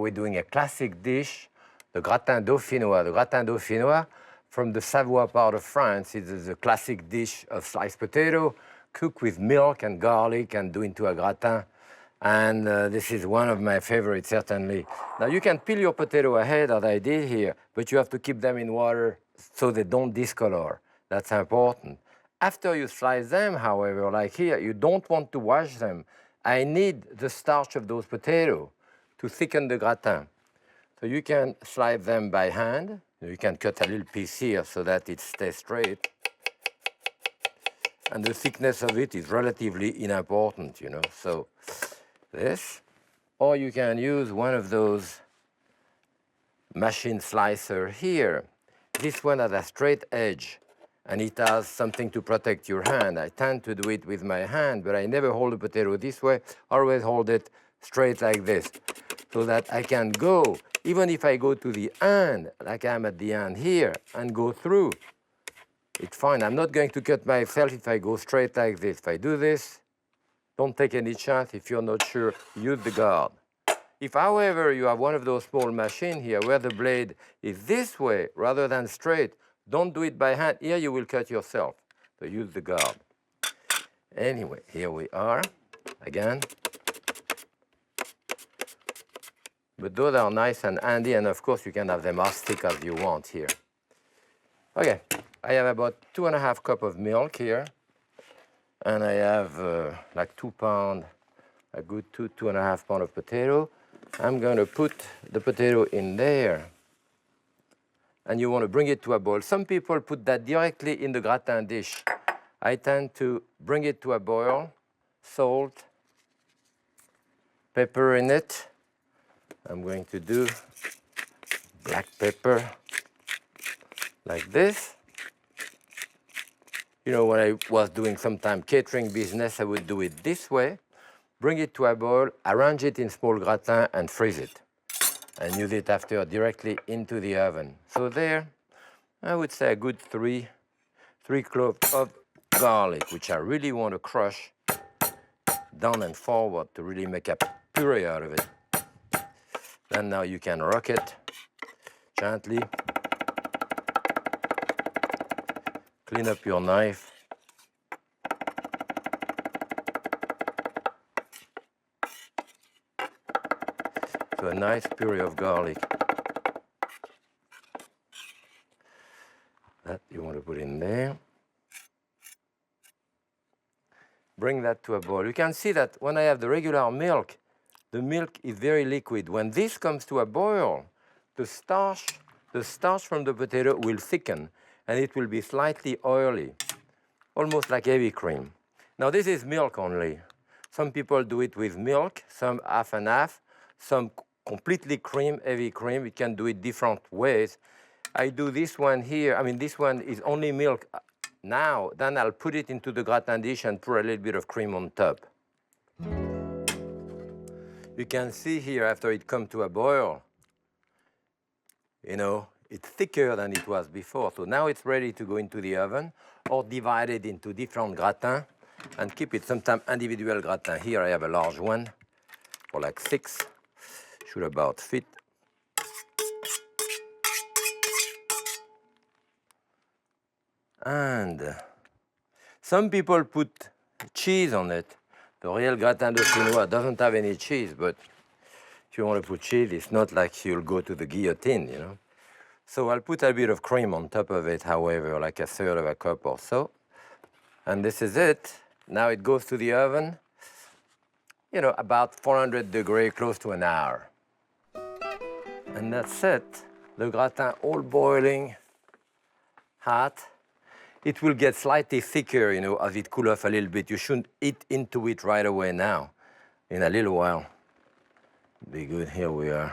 we're doing a classic dish, the Gratin Dauphinois. The Gratin Dauphinois, from the Savoie part of France, is a classic dish of sliced potato, cooked with milk and garlic and do into a gratin. And this is one of my favorites, certainly. Now, you can peel your potato ahead, as I did here, but you have to keep them in water so they don't discolor. That's important. After you slice them, however, like here, you don't want to wash them. I need the starch of those potatoes to thicken the gratin. So you can slice them by hand. You can cut a little piece here so that it stays straight. And the thickness of it is relatively unimportant, you know. So this, or you can use one of those machine slicer here. This one has a straight edge, and it has something to protect your hand. I tend to do it with my hand, but I never hold the potato this way. Always hold it straight like this, so that I can go, even if I go to the end, like I'm at the end here, and go through, it's fine. I'm not going to cut myself if I go straight like this. If I do this, don't take any chance. If you're not sure, use the guard. If, however, you have one of those small machines here where the blade is this way rather than straight, don't do it by hand. Here you will cut yourself. So use the guard. Anyway, here we are again. But those are nice and handy, and of course you can have them as thick as you want here. Okay, I have about 2½ cups of milk here. And I have like 2 pounds, a good 2.5 pounds of potato. I'm going to put the potato in there. And you want to bring it to a boil. Some people put that directly in the gratin dish. I tend to bring it to a boil, salt, pepper in it. I'm going to do black pepper like this. You know, when I was doing sometime catering business, I would do it this way, bring it to a boil, arrange it in small gratin, and freeze it, and use it after directly into the oven. So there, I would say a good three cloves of garlic, which I really want to crush down and forward to really make a puree out of it. Then now you can rock it gently. Clean up your knife. So a nice puree of garlic. That you want to put in there. Bring that to a boil. You can see that when I have the regular milk, the milk is very liquid. When this comes to a boil, the starch from the potato will thicken, and it will be slightly oily, almost like heavy cream. Now, this is milk only. Some people do it with milk, some half and half, some completely cream, heavy cream. You can do it different ways. I do this one here. I mean, this one is only milk now. Then I'll put it into the gratin dish and pour a little bit of cream on top. You can see here, after it comes to a boil, you know, it's thicker than it was before. So now it's ready to go into the oven or divide it into different gratins and keep it sometimes individual gratin. Here I have a large one for like 6. Should about fit. And some people put cheese on it. The real Gratin Dauphinois doesn't have any cheese, but if you want to put cheese, it's not like you'll go to the guillotine, you know. So I'll put a bit of cream on top of it, however, like 1/3 of a cup or so. And this is it. Now it goes to the oven, you know, about 400 degrees, close to an hour. And that's it. The gratin all boiling hot. It will get slightly thicker, you know, as it cools off a little bit. You shouldn't eat into it right away now. In a little while. Be good. Here we are.